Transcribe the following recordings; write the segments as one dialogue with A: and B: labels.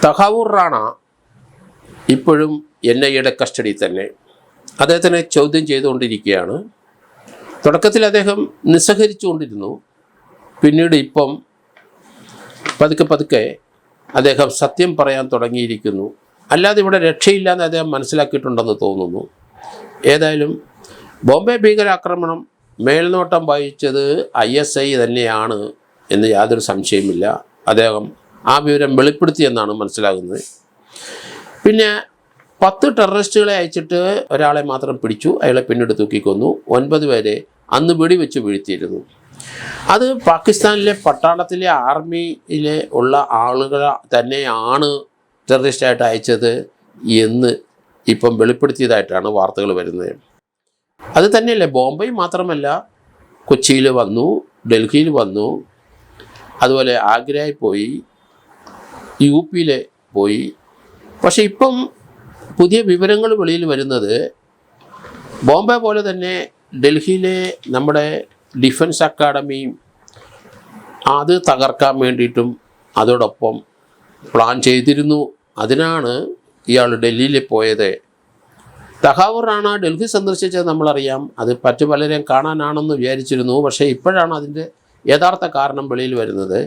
A: തഹാവൂർ റാണ ഇപ്പോഴും NIA കസ്റ്റഡിയിൽ തന്നെ. അദ്ദേഹത്തിനെ ചോദ്യം ചെയ്തുകൊണ്ടിരിക്കുകയാണ്. തുടക്കത്തിൽ അദ്ദേഹം നിസ്സഹരിച്ചുകൊണ്ടിരുന്നു. പിന്നീട് ഇപ്പം പതുക്കെ അദ്ദേഹം സത്യം പറയാൻ തുടങ്ങിയിരിക്കുന്നു. അല്ലാതെ ഇവിടെ രക്ഷയില്ലാന്ന് അദ്ദേഹം മനസ്സിലാക്കിയിട്ടുണ്ടെന്ന് തോന്നുന്നു. ഏതായാലും ബോംബെ ഭീകരാക്രമണം മേൽനോട്ടം വഹിച്ചത് ISI തന്നെയാണ് എന്ന് യാതൊരു സംശയമില്ല. അദ്ദേഹം ആ വിവരം വെളിപ്പെടുത്തിയെന്നാണ് മനസ്സിലാകുന്നത്. പിന്നെ 10 ടെററിസ്റ്റുകളെ അയച്ചിട്ട് ഒരാളെ മാത്രം പിടിച്ചു. അയാളെ പിന്നീട് തൂക്കിക്കൊന്നു. 9 പേരെ അന്ന് വെടിവെച്ച് വീഴ്ത്തിയിരുന്നു. അത് പാകിസ്ഥാനിലെ പട്ടാളത്തിലെ ആർമിയിലെ ഉള്ള ആളുകൾ തന്നെയാണ് ടെററിസ്റ്റായിട്ട് അയച്ചത് എന്ന് ഇപ്പം വെളിപ്പെടുത്തിയതായിട്ടാണ് വാർത്തകൾ വരുന്നത്. അത് തന്നെയല്ലേ, ബോംബെ മാത്രമല്ല, കൊച്ചിയിൽ വന്നു, ഡൽഹിയിൽ വന്നു, അതുപോലെ ആഗ്രയിൽ പോയി, UP പോയി. പക്ഷേ ഇപ്പം പുതിയ വിവരങ്ങൾ വെളിയിൽ വരുന്നത് ബോംബെ പോലെ തന്നെ ഡൽഹിയിലെ നമ്മുടെ ഡിഫൻസ് അക്കാഡമിയും അത് തകർക്കാൻ വേണ്ടിയിട്ടും അതോടൊപ്പം പ്ലാൻ ചെയ്തിരുന്നു. അതിനാണ് ഇയാൾ ഡൽഹിയിൽ പോയത്. തഹാവൂർ റാണ ഡൽഹി സന്ദർശിച്ചത് നമ്മളറിയാം. അത് മറ്റു പലരെയും കാണാനാണെന്ന് വിചാരിച്ചിരുന്നു. പക്ഷേ ഇപ്പോഴാണ് അതിൻ്റെ യഥാർത്ഥ കാരണം വെളിയിൽ വരുന്നത്.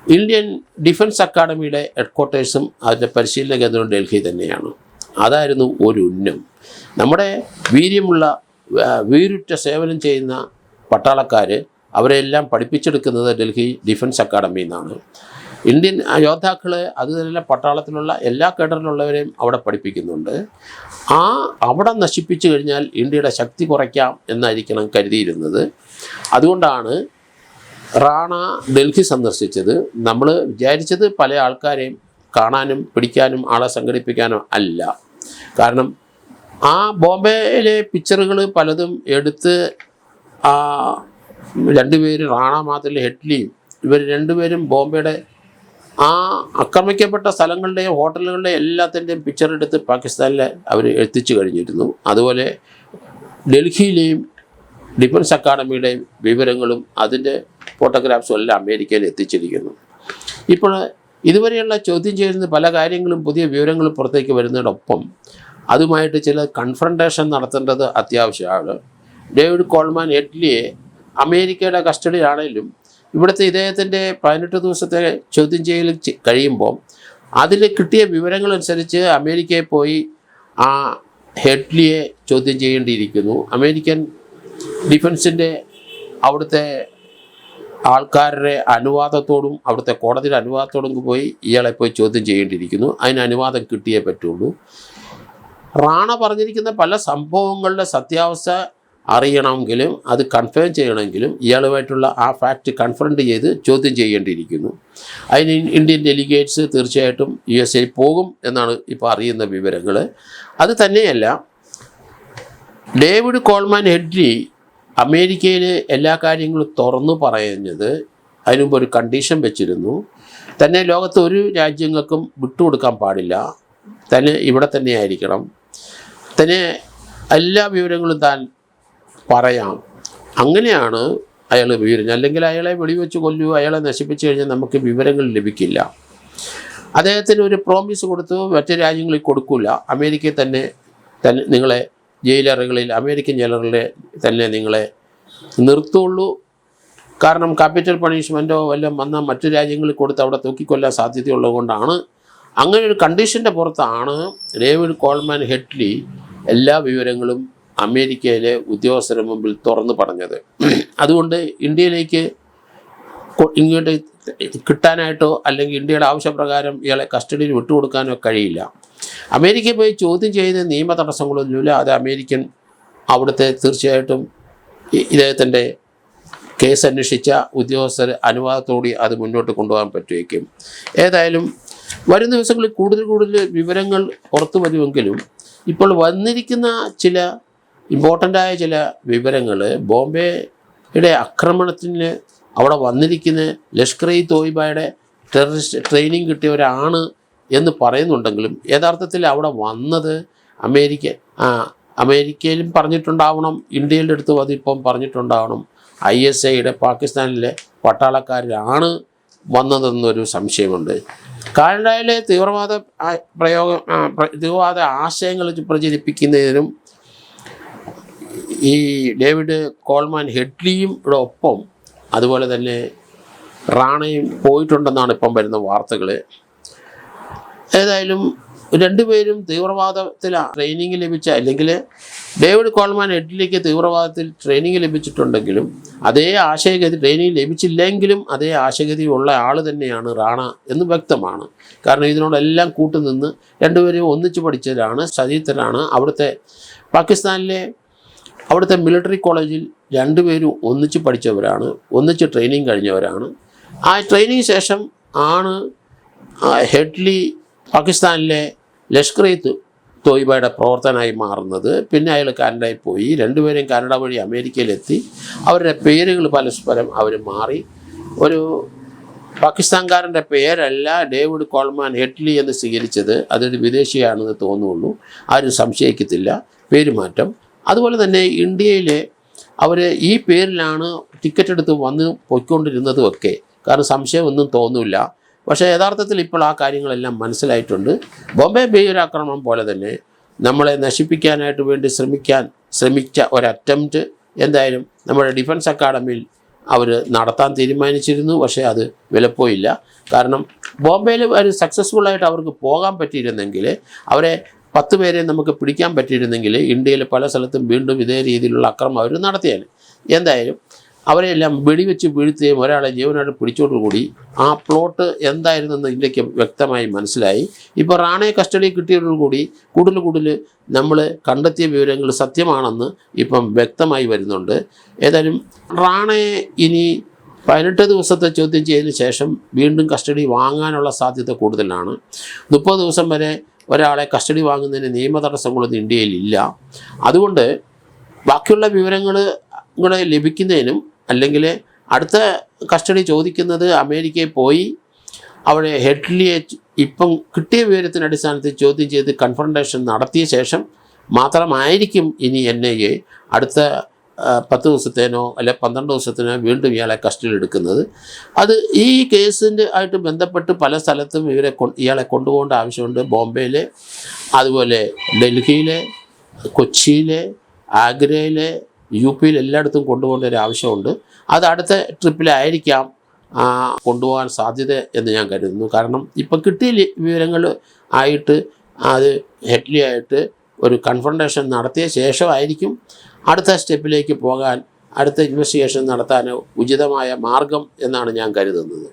A: ഇന്ത്യൻ ഡിഫൻസ് അക്കാഡമിയുടെ ഹെഡ്ക്വാർട്ടേഴ്സും അതിൻ്റെ പരിശീലന കേന്ദ്രവും ഡൽഹി തന്നെയാണ്. അതായിരുന്നു ഒരു ഉന്നം. നമ്മുടെ വീരുറ്റ സേവനം ചെയ്യുന്ന പട്ടാളക്കാർ അവരെല്ലാം പഠിപ്പിച്ചെടുക്കുന്നത് ഡൽഹി ഡിഫൻസ് അക്കാഡമിയിൽ നിന്നാണ്. ഇന്ത്യൻ യോദ്ധാക്കൾ അത് തന്നെ പട്ടാളത്തിലുള്ള എല്ലാ കേഡറിലുള്ളവരെയും അവിടെ പഠിപ്പിക്കുന്നുണ്ട്. അവിടെ നശിപ്പിച്ചു കഴിഞ്ഞാൽ ഇന്ത്യയുടെ ശക്തി കുറയ്ക്കാം എന്നായിരിക്കണം കരുതിയിരുന്നത്. അതുകൊണ്ടാണ് റാണ ഡൽഹി സന്ദർശിച്ചത്. നമ്മൾ വിചാരിച്ചത് പല ആൾക്കാരെയും കാണാനും പിടിക്കാനും ആളെ സംഘടിപ്പിക്കാനും അല്ല. കാരണം ആ ബോംബെയിലെ പിക്ചറുകൾ പലതും എടുത്ത് 2 പേര്, റാണ മാത്രമല്ല ഹെഡ്ലിയും, ഇവർ 2 പേരും ബോംബെയുടെ ആ ആക്രമിക്കപ്പെട്ട സ്ഥലങ്ങളുടെയും ഹോട്ടലുകളുടെയും എല്ലാത്തിൻ്റെയും പിക്ചർ എടുത്ത് പാകിസ്ഥാനിൽ അവർ എത്തിച്ചു കഴിഞ്ഞിരുന്നു. അതുപോലെ ഡൽഹിയിലെയും ഡിഫൻസ് അക്കാഡമിയുടെ വിവരങ്ങളും അതിൻ്റെ ഫോട്ടോഗ്രാഫ്സും എല്ലാം അമേരിക്കയിൽ എത്തിച്ചിരിക്കുന്നു. ഇപ്പോൾ ഇതുവരെയുള്ള ചോദ്യം ചെയ്യുന്ന പല കാര്യങ്ങളും പുതിയ വിവരങ്ങളും പുറത്തേക്ക് വരുന്നതിനൊപ്പം അതുമായിട്ട് ചില കൺഫ്രണ്ടേഷൻ നടത്തേണ്ടത് അത്യാവശ്യമാണ്. ഡേവിഡ് കോൾമാൻ ഹെഡ്ലിയെ അമേരിക്കയുടെ കസ്റ്റഡിയിലാണെങ്കിലും ഇവിടുത്തെ ഇദ്ദേഹത്തിൻ്റെ 18 ദിവസത്തെ ചോദ്യം ചെയ്യൽ കഴിയുമ്പോൾ അതിൽ കിട്ടിയ വിവരങ്ങളനുസരിച്ച് അമേരിക്കയിൽ പോയി ആ ഹെഡ്ലിയെ ചോദ്യം ചെയ്യേണ്ടിയിരിക്കുന്നു. അമേരിക്കൻ ഡിഫൻസിൻ്റെ അവിടുത്തെ ആൾക്കാരുടെ അനുവാദത്തോടും അവിടുത്തെ കോടതിയുടെ അനുവാദത്തോടും പോയി ഇയാളെ പോയി ചോദ്യം ചെയ്യേണ്ടിയിരിക്കുന്നു. അതിന് അനുവാദം കിട്ടിയേ പറ്റുള്ളൂ. റാണ പറഞ്ഞിരിക്കുന്ന പല സംഭവങ്ങളുടെ സത്യാവസ്ഥ അറിയണമെങ്കിലും അത് കൺഫേം ചെയ്യണമെങ്കിലും ഇയാളുമായിട്ടുള്ള ആ ഫാക്റ്റ് കൺഫ്രണ്ട് ചെയ്ത് ചോദ്യം ചെയ്യേണ്ടിയിരിക്കുന്നു. അതിന് ഇന്ത്യൻ ഡെലിഗേറ്റ്സ് തീർച്ചയായിട്ടും USA പോകും എന്നാണ് ഇപ്പോൾ അറിയുന്ന വിവരങ്ങൾ. അത് തന്നെയല്ല, ഡേവിഡ് കോൾമാൻ ഹെഡ്ലി അമേരിക്കയിൽ എല്ലാ കാര്യങ്ങളും തുറന്നു പറയുന്നത് അതിനുമുമ്പ് ഒരു കണ്ടീഷൻ വെച്ചിരുന്നു. തന്നെ ലോകത്ത് ഒരു രാജ്യങ്ങൾക്കും വിട്ടുകൊടുക്കാൻ പാടില്ല, തന്നെ ഇവിടെ തന്നെ ആയിരിക്കണം, തന്നെ എല്ലാ വിവരങ്ങളും താൻ പറയാം. അങ്ങനെയാണ് അയാൾ വിവരം. അല്ലെങ്കിൽ അയാളെ വെടിവെച്ച് കൊല്ലുകയോ അയാളെ നശിപ്പിച്ചു കഴിഞ്ഞാൽ നമുക്ക് വിവരങ്ങൾ ലഭിക്കില്ല. അദ്ദേഹത്തിന് ഒരു പ്രോമിസ് കൊടുത്തു, മറ്റു രാജ്യങ്ങളിൽ കൊടുക്കില്ല, അമേരിക്കയിൽ തന്നെ നിങ്ങളെ ജയിലറുകളിൽ, അമേരിക്കൻ ജയിലറുകളിൽ തന്നെ നിങ്ങളെ നിർത്തുള്ളൂ. കാരണം ക്യാപിറ്റൽ പണിഷ്മെൻറ്റോ വല്ലതും വന്നാൽ മറ്റു രാജ്യങ്ങളിൽ കൊടുത്ത് അവിടെ തൂക്കിക്കൊല്ലാൻ സാധ്യതയുള്ളത് കൊണ്ടാണ്. അങ്ങനെ ഒരു കണ്ടീഷൻ്റെ പുറത്താണ് ഡേവിഡ് കോൾമാൻ ഹെഡ്ലി എല്ലാ വിവരങ്ങളും അമേരിക്കയിലെ ഉദ്യോഗസ്ഥരുടെ മുമ്പിൽ തുറന്നു പറഞ്ഞത്. അതുകൊണ്ട് ഇന്ത്യയിലേക്ക് ഇങ്ങോട്ട് കിട്ടാനായിട്ടോ അല്ലെങ്കിൽ ഇന്ത്യയുടെ ആവശ്യപ്രകാരം ഇയാളെ കസ്റ്റഡിയിൽ വിട്ടുകൊടുക്കാനോ കഴിയില്ല. അമേരിക്കയിൽ പോയി ചോദ്യം ചെയ്ത നിയമ തടസ്സങ്ങളൊന്നുമില്ല. അത് അമേരിക്കൻ അവിടുത്തെ തീർച്ചയായിട്ടും ഇദ്ദേഹത്തിൻ്റെ കേസ് അന്വേഷിച്ച ഉദ്യോഗസ്ഥർ അനുവാദത്തോടെ അത് മുന്നോട്ട് കൊണ്ടുപോകാൻ പറ്റുമായിരിക്കും. ഏതായാലും വരും ദിവസങ്ങളിൽ കൂടുതൽ വിവരങ്ങൾ പുറത്തു വരുമെങ്കിലും ഇപ്പോൾ വന്നിരിക്കുന്ന ചില ഇമ്പോർട്ടൻ്റായ ചില വിവരങ്ങൾ ബോംബെയുടെ ആക്രമണത്തിന് അവിടെ വന്നിരിക്കുന്ന ലഷ്കർ-ഇ-തോയ്ബയുടെ ടെററിസ്റ്റ് ട്രെയിനിങ് കിട്ടിയവരാണ് എന്ന് പറയുന്നുണ്ടെങ്കിലും യഥാർത്ഥത്തിൽ അവിടെ വന്നത് അമേരിക്കയിലും പറഞ്ഞിട്ടുണ്ടാവണം, ഇന്ത്യയുടെ അടുത്ത് അതിപ്പം പറഞ്ഞിട്ടുണ്ടാവണം, ISIയുടെ പാകിസ്ഥാനിലെ പട്ടാളക്കാരാണ് വന്നതെന്നൊരു സംശയമുണ്ട്. കാനഡയിലെ തീവ്രവാദ ആശയങ്ങൾ പ്രചരിപ്പിക്കുന്നതിനും ഈ ഡേവിഡ് കോൾമാൻ ഹെഡ്ലിയുടെ ഒപ്പം അതുപോലെ തന്നെ റാണയും പോയിട്ടുണ്ടെന്നാണ് ഇപ്പം വരുന്ന വാർത്തകൾ. ഏതായാലും രണ്ടുപേരും തീവ്രവാദത്തിൽ ട്രെയിനിങ് ലഭിച്ച, അല്ലെങ്കിൽ ഡേവിഡ് കോൾമാൻ ഹെഡ്ലിക്ക് തീവ്രവാദത്തിൽ ട്രെയിനിങ് ലഭിച്ചിട്ടുണ്ടെങ്കിലും അതേ ആശയഗതി ട്രെയിനിങ് ലഭിച്ചില്ലെങ്കിലും അതേ ആശയഗതി ഉള്ള ആൾ തന്നെയാണ് റാണ എന്ന് വ്യക്തമാണ്. കാരണം ഇതിനോടെല്ലാം കൂട്ടുനിന്ന് രണ്ടുപേരെയും ഒന്നിച്ച് പഠിച്ചവരാണ്, സതീർത്ഥരാണ്. അവിടുത്തെ മിലിറ്ററി കോളേജിൽ രണ്ടുപേരും ഒന്നിച്ച് പഠിച്ചവരാണ്, ഒന്നിച്ച് ട്രെയിനിങ് കഴിഞ്ഞവരാണ്. ആ ട്രെയിനിങ് ശേഷം ആണ് ഹെഡ്ലി പാകിസ്ഥാനിലെ ലഷ്കർ-ഇ തോയ്ബയുടെ പ്രവർത്തനമായി മാറുന്നത്. പിന്നെ അയാൾ കാനഡയിൽ പോയി, രണ്ടുപേരും കാനഡ വഴി അമേരിക്കയിലെത്തി. അവരുടെ പേരുകൾ പരസ്പരം അവർ മാറി. ഒരു പാകിസ്ഥാൻകാരൻ്റെ പേരല്ല ഡേവിഡ് കോൾമാൻ ഹെഡ്ലി എന്ന് സ്വീകരിച്ചത്, അതൊരു വിദേശിയാണെന്ന് തോന്നുള്ളൂ, ആരും സംശയിക്കത്തില്ല പേരുമാറ്റം. അതുപോലെ തന്നെ ഇന്ത്യയിൽ അവർ ഈ പേരിലാണ് ടിക്കറ്റ് എടുത്ത് വന്ന് പോയിക്കൊണ്ടിരുന്നതുമൊക്കെ, കാരണം സംശയമൊന്നും തോന്നില്ല. പക്ഷേ യഥാർത്ഥത്തിൽ ഇപ്പോൾ ആ കാര്യങ്ങളെല്ലാം മനസ്സിലായിട്ടുണ്ട്. ബോംബെ ഭീകരാക്രമണം പോലെ തന്നെ നമ്മളെ നശിപ്പിക്കാനായിട്ട് വേണ്ടി ശ്രമിച്ച ഒരു അറ്റംപ്റ്റ് എന്തായാലും നമ്മുടെ ഡിഫൻസ് അക്കാഡമിയിൽ അവർ നടത്താൻ തീരുമാനിച്ചിരുന്നു. പക്ഷേ അത് വിലപ്പോയില്ല. കാരണം ബോംബെയിൽ ഒരു സക്സസ്ഫുള്ളായിട്ട് അവർക്ക് പോകാൻ പറ്റിയിരുന്നെങ്കിൽ, അവരെ 10 പേരെ നമുക്ക് പിടിക്കാൻ പറ്റിയിരുന്നെങ്കിൽ ഇന്ത്യയിൽ പല സ്ഥലത്തും വീണ്ടും ഇതേ രീതിയിലുള്ള അക്രമം അവർ നടത്തിയാണ്. എന്തായാലും അവരെല്ലാം വെടിവെച്ച് വീഴ്ത്തുകയും ഒരാളെ ജീവനായിട്ട് പിടിച്ചോടുകൂടി ആ പ്ലോട്ട് എന്തായിരുന്നെന്ന് ഇന്ത്യക്ക് വ്യക്തമായി മനസ്സിലായി. ഇപ്പോൾ റാണയെ കസ്റ്റഡി കിട്ടിയതോടുകൂടി കൂടുതൽ നമ്മൾ കണ്ടെത്തിയ വിവരങ്ങൾ സത്യമാണെന്ന് ഇപ്പം വ്യക്തമായി വരുന്നുണ്ട്. ഏതായാലും റാണയെ ഇനി 18 ദിവസത്തെ ചോദ്യം ചെയ്തതിന് ശേഷം വീണ്ടും കസ്റ്റഡി വാങ്ങാനുള്ള സാധ്യത കൂടുതലാണ്. 30 ദിവസം വരെ ഒരാളെ കസ്റ്റഡി വാങ്ങുന്നതിന് നിയമ തടസ്സങ്ങളൊന്നും ഇന്ത്യയിലില്ല. അതുകൊണ്ട് ബാക്കിയുള്ള വിവരങ്ങൾ കൂടെ ലഭിക്കുന്നതിനും, അല്ലെങ്കിൽ അടുത്ത കസ്റ്റഡി ചോദിക്കുന്നത് അമേരിക്കയിൽ പോയി അവിടെ ഹെഡ്ലിയെ ഇപ്പം കിട്ടിയ വിവരത്തിൻ്റെ അടിസ്ഥാനത്തിൽ ചോദ്യം ചെയ്ത് കൺഫ്രണ്ടേഷൻ നടത്തിയ ശേഷം മാത്രമായിരിക്കും ഇനി NIA അടുത്ത 10 ദിവസത്തേനോ അല്ലെ 12 ദിവസത്തിനോ വീണ്ടും ഇയാളെ കസ്റ്റഡിയിൽ എടുക്കുന്നത്. അത് ഈ കേസിൻ്റെ ആയിട്ട് ബന്ധപ്പെട്ട് പല സ്ഥലത്തും ഇയാളെ കൊണ്ടുപോകേണ്ട ആവശ്യമുണ്ട്. ബോംബെയിലെ, അതുപോലെ ഡൽഹിയിലെ, കൊച്ചിയിലെ, ആഗ്രയിലെ, UP എല്ലായിടത്തും കൊണ്ടുപോകേണ്ട ഒരു ആവശ്യമുണ്ട്. അത് അടുത്ത ട്രിപ്പിലായിരിക്കാം കൊണ്ടുപോകാൻ സാധ്യത എന്ന് ഞാൻ കരുതുന്നു. കാരണം ഇപ്പം കിട്ടിയ വിവരങ്ങൾ ആയിട്ട് അത് ഹെഡ്ലി ആയിട്ട് ഒരു കൺഫ്രണ്ടേഷൻ നടത്തിയ ശേഷമായിരിക്കും അടുത്ത സ്റ്റെപ്പിലേക്ക് പോകാൻ, അടുത്ത ഇൻവെസ്റ്റിഗേഷൻ നടത്താൻ ഉചിതമായ മാർഗം എന്നാണ് ഞാൻ കരുതുന്നത്.